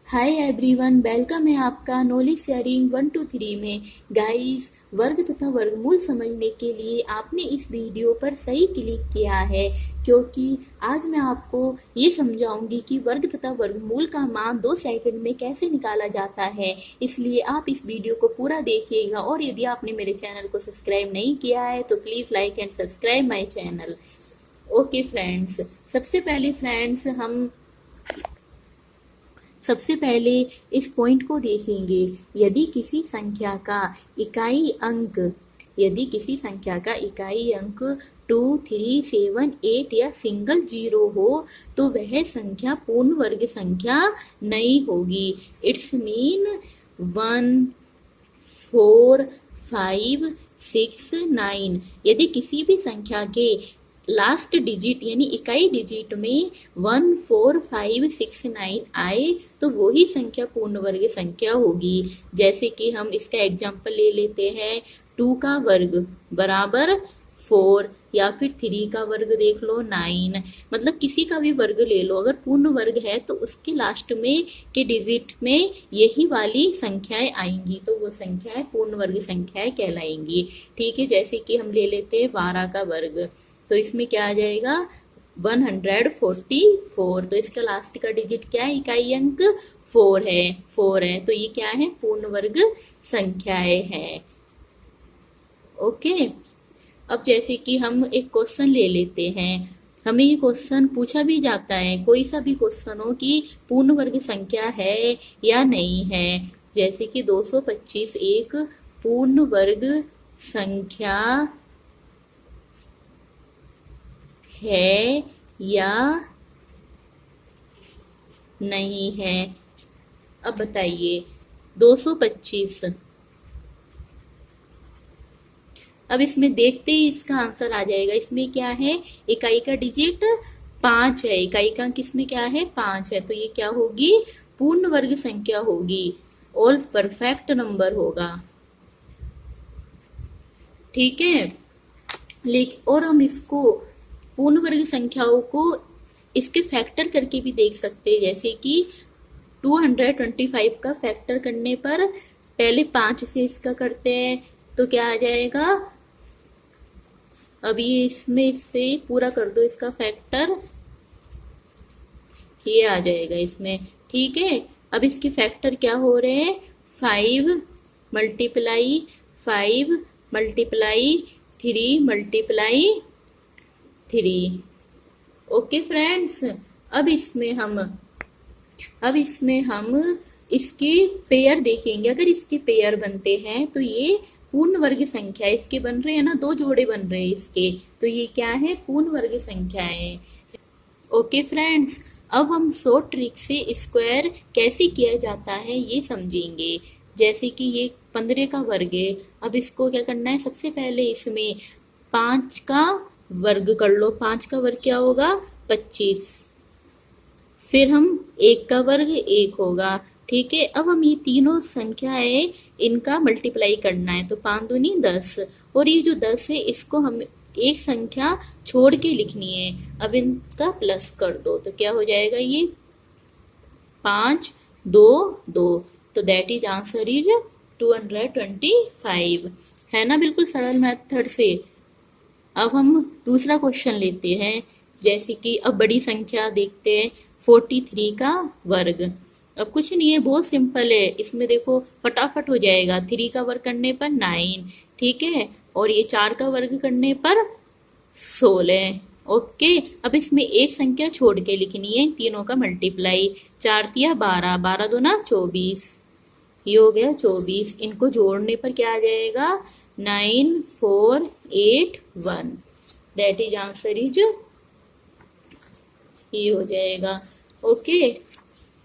Hi everyone, welcome है आपका knowledge sharing 1 2 3 में। गाइस, वर्ग तथा वर्गमूल समझने के लिए आपने इस वीडियो पर सही क्लिक किया है, क्योंकि आज मैं आपको ये समझाऊंगी कि वर्ग तथा वर्गमूल का मान 2 सेकंड में कैसे निकाला जाता है। इसलिए आप इस वीडियो को पूरा देखिएगा, और यदि आपने मेरे चैनल को सब्सक्राइब नहीं किया है तो please like and subscribe my channel. Okay friends, सबसे पहले इस पॉइंट को देखेंगे। यदि किसी संख्या का इकाई अंक 2, 3, 7, 8 या सिंगल 0 हो तो वह संख्या पूर्ण वर्ग संख्या नहीं होगी। It's mean 1, 4, 5, 6, 9। यदि किसी भी संख्या के लास्ट डिजिट यानी इकाई डिजिट में 1, 4, 5, 6, 9 आए तो वही संख्या पूर्ण वर्ग संख्या होगी। जैसे कि हम इसका एग्जाम्पल ले लेते हैं, 2 का वर्ग बराबर 4, या फिर 3 का वर्ग देख लो 9। मतलब किसी का भी वर्ग ले लो, अगर पूर्ण वर्ग है तो उसके लास्ट में के डिजिट में यही वाली संख्याएं आएंगी तो वो संख्याएं पूर्ण वर्ग संख्याएं कहलाएंगी। ठीक है, जैसे कि हम ले लेते हैं 12 का वर्ग, तो इसमें क्या आ जाएगा 144। तो इसका लास्ट का डिजिट क्या है, इकाई अंक 4 है, तो ये क्या है, पूर्ण वर्ग संख्याएं हैं। ओके, अब जैसे कि हम एक क्वेश्चन ले लेते हैं, हमें ये क्वेश्चन पूछा भी जाता है, कोई सा भी क्वेश्चन हो कि पूर्ण वर्ग संख्या है या नहीं है। जैसे कि 225 एक पूर्ण वर्ग संख्या है या नहीं है। अब बताइए 225, अब इसमें देखते ही इसका आंसर आ जाएगा। इसमें क्या है, इकाई का डिजिट 5 है, इकाई का अंक इसमें क्या है 5 है, तो ये क्या होगी, पूर्ण वर्ग संख्या होगी, ऑल परफेक्ट नंबर होगा। ठीक है, लेकिन और हम इसको पूर्ण वर्ग संख्याओं को इसके फैक्टर करके भी देख सकते हैं। जैसे कि 225 का फैक्टर करने पर पहले 5 से इसका करते हैं तो क्या आ जाएगा, अभी इसमें से पूरा कर दो इसका फैक्टर, ये आ जाएगा इसमें। ठीक है, अब इसके फैक्टर क्या हो रहे हैं, 5 multiply 5 multiply 3 multiply 3। Okay friends, अब इसमें हम इसके पेयर देखेंगे। अगर इसके पेयर बनते हैं तो ये पूर्ण वर्ग संख्या, इसके बन रहे हैं ना, 2 जोड़े बन रहे हैं इसके, तो ये क्या है, पूर्ण वर्ग संख्या है। ओके फ्रेंड्स, अब हम शॉर्ट ट्रिक से स्क्वायर कैसे किया जाता है ये समझेंगे। जैसे कि ये 15 का वर्ग है, अब इसको क्या करना है, सबसे पहले इसमें 5 का वर्ग कर लो। 5 का वर्ग क्या होगा, 25। फिर हम 1 का वर्ग 1 होगा। ठीक है, अब हम ये तीनों संख्याएं इनका मल्टीप्लाई करना है, तो 5 दूनी 10, और ये जो 10 है इसको हम एक संख्या छोड़ के लिखनी है। अब इनका प्लस कर दो तो क्या हो जाएगा, ये 5 2 2, तो दैट इज आंसर इज 225 है ना, बिल्कुल सरल मेथड से। अब हम दूसरा क्वेश्चन लेते हैं। जैसे कि अब बड़ी संख्या देखते हैं, 43 का वर्ग। अब कुछ नहीं है, बहुत सिंपल है, इसमें देखो फटाफट हो जाएगा। 3 का वर्ग करने पर 9, ठीक है, और ये 4 का वर्ग करने पर 16। ओके, अब इसमें एक संख्या छोड़ के लिखनी है, तीनों का मल्टीप्लाई। 4 तिया 12, 12 दूना 24, ये हो गया 24। इनको जोड़ने पर क्या आ जाएगा, 9 4 8 1, दैट इज आंसर इज ये हो जाएगा। ओके,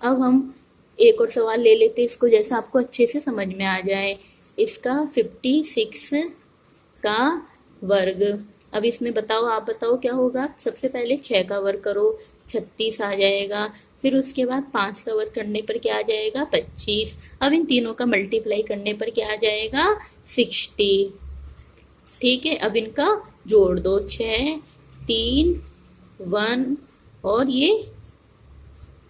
अब हम एक और सवाल ले लेते हैं इसको, जैसा आपको अच्छे से समझ में आ जाए। इसका 56 का वर्ग, अब इसमें बताओ, आप बताओ क्या होगा। सबसे पहले 6 का वर्ग करो, 36 आ जाएगा। फिर उसके बाद 5 का वर्ग करने पर क्या आ जाएगा, 25। अब इन तीनों का मल्टीप्लाई करने पर क्या आ जाएगा, 60। ठीक है, अब इनका जोड़ दो, 6 3 1 और ये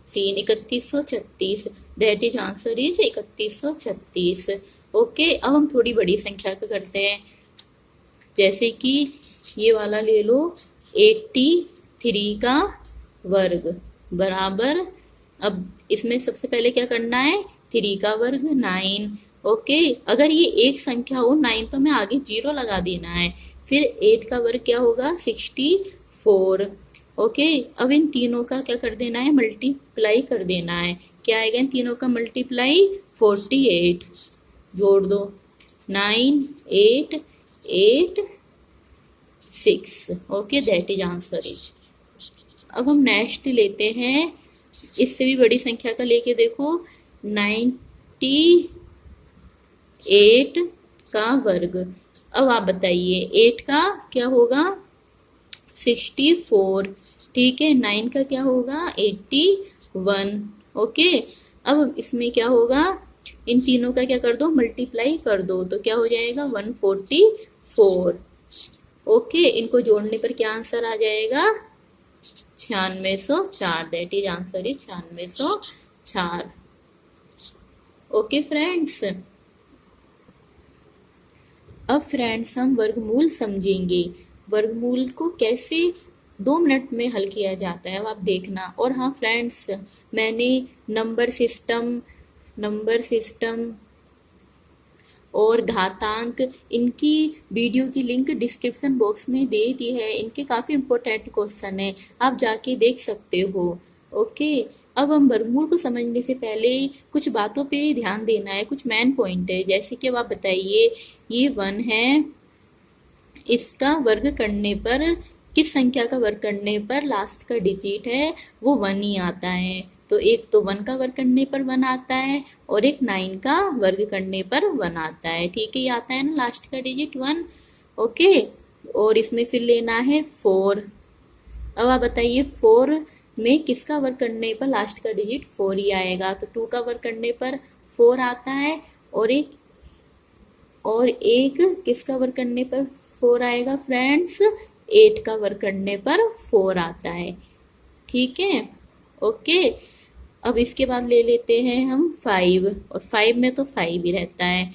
3, 3136, that is answer is 3136। Okay, अब हम थोड़ी बड़ी संख्या का करते हैं, जैसे कि ये वाला ले लो, 83 का वर्ग बराबर, अब इसमें सबसे पहले क्या करना है, 3 का वर्ग 9। ओके, अगर ये एक संख्या हो 9 तो मैं आगे 0 लगा देना है। फिर 8 का वर्ग क्या होगा, 64। ओके, अब इन तीनों का क्या कर देना है, मल्टीप्लाई कर देना है। क्या आएगा इन तीनों का मल्टीप्लाई, 48। जोड़ दो, 9 8 8 6। Okay, that is answer is. अब हम नेक्स्ट लेते हैं, इससे भी बड़ी संख्या का लेके देखो, 98 का वर्ग। अब आप बताइए 8 का क्या होगा, 64। ठीक है, 9 का क्या होगा, 81। ओके, अब इसमें क्या होगा, इन तीनों का क्या कर दो, मल्टीप्लाई कर दो, तो क्या हो जाएगा, 144। ओके, इनको जोड़ने पर क्या आंसर आ जाएगा, 9604। That is answer is 9604। Okay friends, अब फ्रेंड्स हम वर्गमूल समझेंगे। वर्गमूल को कैसे 2 मिनट में हल किया जाता है अब आप देखना। और हाँ फ्रेंड्स, मैंने नंबर सिस्टम और घातांक, इनकी वीडियो की लिंक डिस्क्रिप्शन बॉक्स में दे दी है। इनके काफ़ी इंपॉर्टेंट क्वेश्चन है, आप जाके देख सकते हो। ओके, अब हम वर्गमूल को समझने से पहले कुछ बातों पे ध्यान देना है, कुछ मेन पॉइंट है। जैसे कि अब आप बताइए, ये 1 है, इसका वर्ग करने पर, किस संख्या का वर्ग करने पर लास्ट का डिजिट है वो 1 ही आता है। तो एक तो 1 का वर्ग करने पर 1 आता है, और एक 9 का वर्ग करने पर 1 आता है। ठीक है, ये आता है ना लास्ट का डिजिट 1। ओके, और इसमें फिर लेना है 4। अब आप बताइए 4 में किसका वर्ग करने पर लास्ट का डिजिट 4 ही आएगा, तो 2 का वर्ग करने पर 4 आता है, और एक किसका वर्ग करने पर 4 आएगा फ्रेंड्स, 8 का वर्ग करने पर 4 आता है। ठीक है, ओके, अब इसके बाद ले लेते हैं हम 5, और 5 में तो 5 ही रहता है।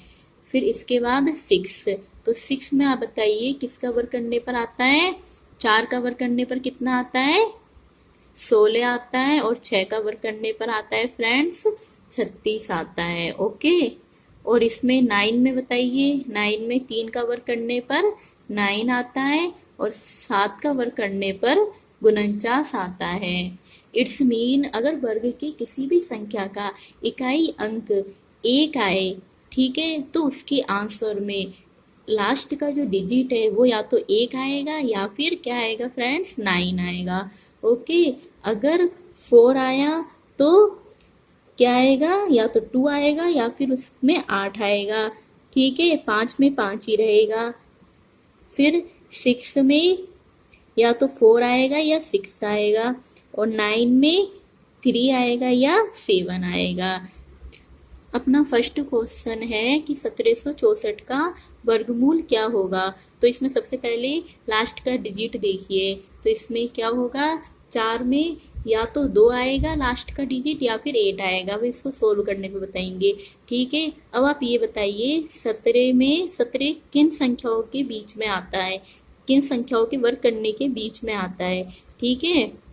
फिर इसके बाद 6, तो 6 में आप बताइए किसका वर्ग करने पर आता है, 4 का वर्ग करने पर कितना आता है, 16 आता है, और 6 का वर्ग करने पर आता है फ्रेंड्स 36 आता है। ओके, और इसमें 9 में बताइए, 9 में 3 का वर्ग करने पर 9 आता है, और 7 का वर्ग करने पर 49 आता है। इट्स मीन, अगर वर्ग की किसी भी संख्या का इकाई अंक 1 आए, ठीक है, तो उसके आंसर में लास्ट का जो डिजिट है वो या तो 1 आएगा या फिर क्या आएगा फ्रेंड्स, 9 आएगा। ओके, अगर 4 आया तो क्या आएगा, या तो 2 आएगा या फिर उसमें 8 आएगा। ठीक है, 5 में 5 ही रहेगा। फिर 6 में या तो 4 आएगा या 6 आएगा, और 9 में 3 आएगा या 7 आएगा। अपना फर्स्ट क्वेश्चन है कि 1764 का वर्गमूल क्या होगा। तो इसमें सबसे पहले लास्ट का डिजिट देखिए, तो इसमें क्या होगा, 4 में या तो 2 आएगा लास्ट का डिजिट या फिर 8 आएगा, वो इसको सोल्व करने पे बताएंगे। ठीक है, अब आप ये बताइए 17 किन संख्याओं के बीच में आता है, किन संख्याओं के वर्ग करने के बीच में आता है। ठीक है,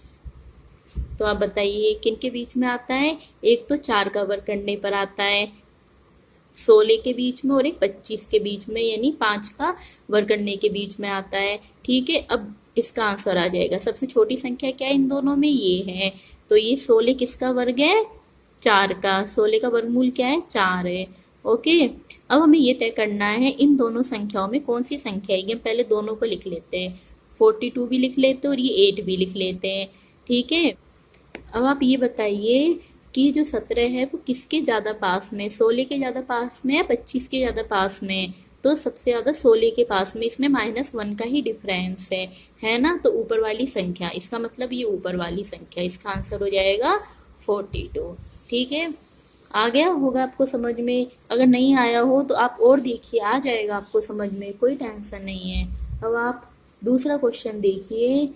तो आप बताइए किन के बीच में आता है, एक तो 4 का वर्ग करने पर आता है 16 के बीच में, और एक 25 के बीच में, यानी 5 का वर्ग करने के बीच में आता है। ठीक है, अब इसका आंसर आ जाएगा, सबसे छोटी संख्या क्या है इन दोनों में, ये है। तो ये 16 किसका वर्ग है, 4 का। 16 का वर्गमूल क्या है, 4 है। ओके, अब हमें ये तय करना है इन दोनों संख्याओं में कौन सी संख्या है। पहले दोनों को लिख लेते हैं, 42 भी लिख लेते हैं और ये 8 भी लिख लेते हैं। ठीक है, अब आप ये बताइए कि जो 17 है वो किसके ज़्यादा पास में, 16 के ज़्यादा पास में या 25 के ज़्यादा पास में। तो सबसे ज़्यादा 16 के पास में, इसमें -1 का ही डिफरेंस है ना। तो ऊपर वाली संख्या, इसका मतलब ये ऊपर वाली संख्या, इसका आंसर हो जाएगा 42। ठीक है, आ गया होगा आपको समझ में। अगर नहीं आया हो तो आप और देखिए, आ जाएगा आपको समझ में, कोई टेंशन नहीं है। अब आप दूसरा क्वेश्चन देखिए।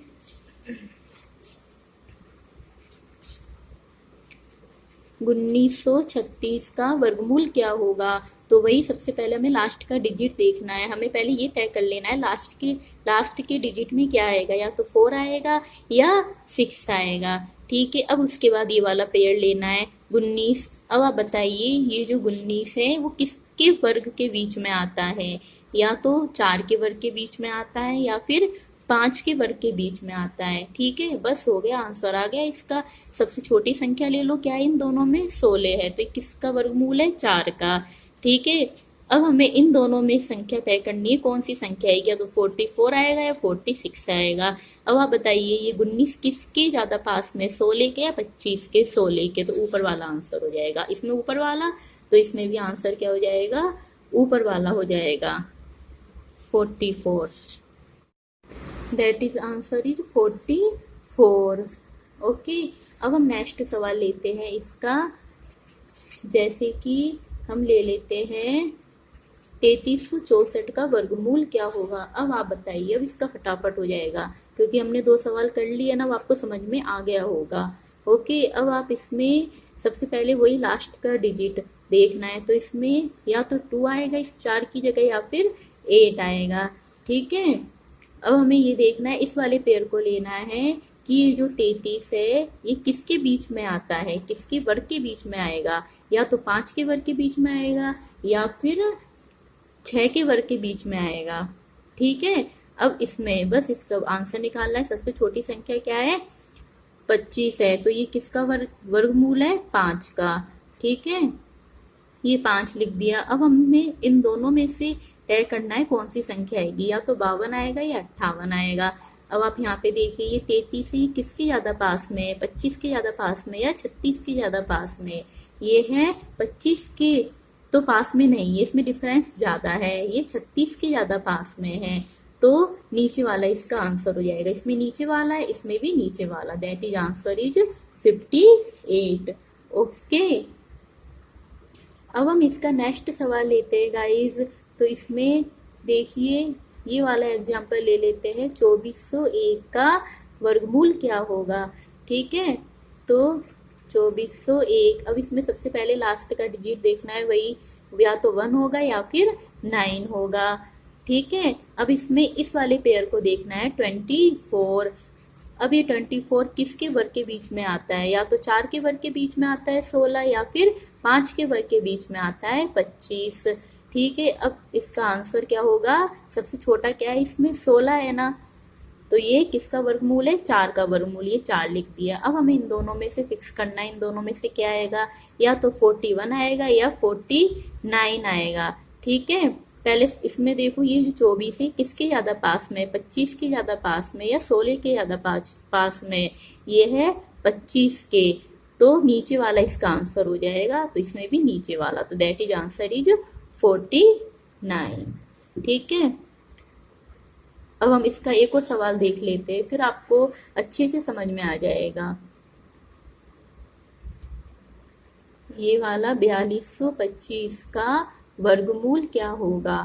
1936 का वर्गमूल क्या होगा। तो वही सबसे पहले हमें लास्ट का डिजिट देखना है, हमें पहले ये तय कर लेना है लास्ट के डिजिट में क्या आएगा, या तो 4 आएगा या 6 आएगा। ठीक है, अब उसके बाद ये वाला पेयर लेना है 19। अब आप बताइए ये जो 19 है वो किसके वर्ग के बीच में आता है, या तो 4 के वर्ग के बीच में आता है या फिर 5 के वर्ग के बीच में आता है। ठीक है, बस हो गया, आंसर आ गया इसका। सबसे छोटी संख्या ले लो, क्या है इन दोनों में 16 है, तो ये किसका वर्गमूल है, 4 का। ठीक है, अब हमें इन दोनों में संख्या तय करनी है, कौन सी संख्या आएगी, या तो 44 आएगा या 46 आएगा। अब आप बताइए ये 19 किसके ज्यादा पास में, 16 के या 25 के, 16 के, तो ऊपर वाला आंसर हो जाएगा। इसमें ऊपर वाला, तो इसमें भी आंसर क्या हो जाएगा, ऊपर वाला हो जाएगा 44। That is answer is 44। Okay, अब हम नेक्स्ट सवाल लेते हैं इसका। जैसे कि हम ले लेते हैं 3364 का वर्गमूल क्या होगा। अब आप बताइए, अब इसका फटाफट हो जाएगा क्योंकि हमने 2 सवाल कर लिए ना, अब आपको समझ में आ गया होगा। ओके, अब आप इसमें सबसे पहले वही लास्ट का डिजिट देखना है, तो इसमें या तो 2 आएगा इस 4 की जगह या फिर 8 आएगा। ठीक है, अब हमें ये देखना है, इस वाले पेयर को लेना है कि ये जो 33 है ये किसके बीच में आता है, किसके वर्ग के बीच में आएगा, या तो 5 के वर्ग के बीच में आएगा या फिर 6 के वर्ग के बीच में आएगा। ठीक है, अब इसमें बस इसका आंसर निकालना है। सबसे छोटी संख्या क्या है, 25 है, तो ये किसका वर्गमूल है, 5 का। ठीक है, ये 5 लिख दिया। अब हमें इन दोनों में से तय करना है कौन सी संख्या आएगी, या तो 52 आएगा या 58 आएगा। अब आप यहाँ पे देखिए ये 33 है, ये किसके ज्यादा पास में है, 25 के ज्यादा पास में या 36 के ज्यादा पास में। ये है 25 के तो पास में नहीं है, इसमें डिफरेंस ज्यादा है, ये 36 के ज्यादा पास में है, तो नीचे वाला इसका आंसर हो जाएगा। इसमें नीचे वाला है, इसमें भी नीचे वाला, that is answer is 58। Okay, अब हम इसका नेक्स्ट सवाल लेते हैं गाइज। तो इसमें देखिए ये वाला एग्जांपल ले लेते हैं, 2401 का वर्गमूल क्या होगा। ठीक है, तो 2401, अब इसमें सबसे पहले लास्ट का डिजिट देखना है, वही या तो 1 होगा या फिर 9 होगा। ठीक है, अब इसमें इस वाले पेयर को देखना है 24। अब ये 24 किसके वर्ग के बीच में आता है, या तो 4 के वर्ग के बीच में आता है 16 या फिर 5 के वर्ग के बीच में आता है 25। ठीक है, अब इसका आंसर क्या होगा, सबसे छोटा क्या है इसमें, 16 है ना, तो ये किसका वर्गमूल है, 4 का वर्गमूल, ये 4 लिख दिया। अब हमें इन दोनों में से फिक्स करना है, इन दोनों में से क्या आएगा, या तो 41 आएगा या 49 आएगा। ठीक है, पहले इसमें देखो ये जो 24 है किसके ज्यादा पास में, 25 के ज्यादा पास में या 16 के ज्यादा पास में, ये है 25 के, तो नीचे वाला इसका आंसर हो जाएगा, तो इसमें भी नीचे वाला, तो दैट इज आंसर इज 49। ठीक है, अब हम इसका एक और सवाल देख लेते हैं, फिर आपको अच्छे से समझ में आ जाएगा। ये वाला 4225 का वर्गमूल क्या होगा,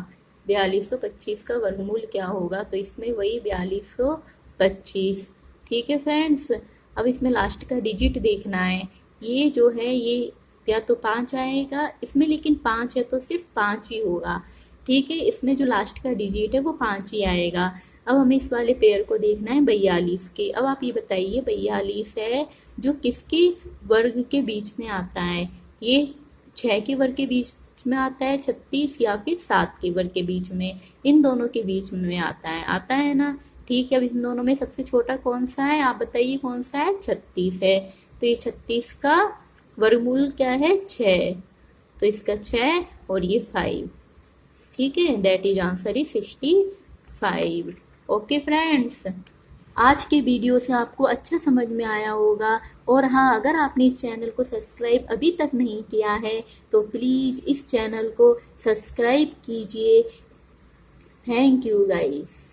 4225 का वर्गमूल क्या होगा, तो इसमें वही 4225। ठीक है फ्रेंड्स, अब इसमें लास्ट का डिजिट देखना है, ये जो है ये या तो 5 आएगा इसमें, लेकिन 5 है तो सिर्फ 5 ही होगा। ठीक है, इसमें जो लास्ट का डिजिट है वो 5 ही आएगा। अब हमें इस वाले पेयर को देखना है 42 के। अब आप ये बताइए 42 है जो किसके वर्ग के बीच में आता है, ये 6 के वर्ग के बीच में आता है 36, या फिर 7 के वर्ग के बीच में, इन दोनों के बीच में आता है ना। ठीक है, अब इन दोनों में सबसे छोटा कौन सा है, आप बताइए कौन सा है, 36 है, तो ये 36 का वर्गमूल क्या है, 6, तो इसका 6 और ये 5। ठीक है, that is answer is 65। Okay friends, आज के वीडियो से आपको अच्छा समझ में आया होगा, और हाँ, अगर आपने इस चैनल को सब्सक्राइब अभी तक नहीं किया है तो प्लीज इस चैनल को सब्सक्राइब कीजिए। Thank you guys.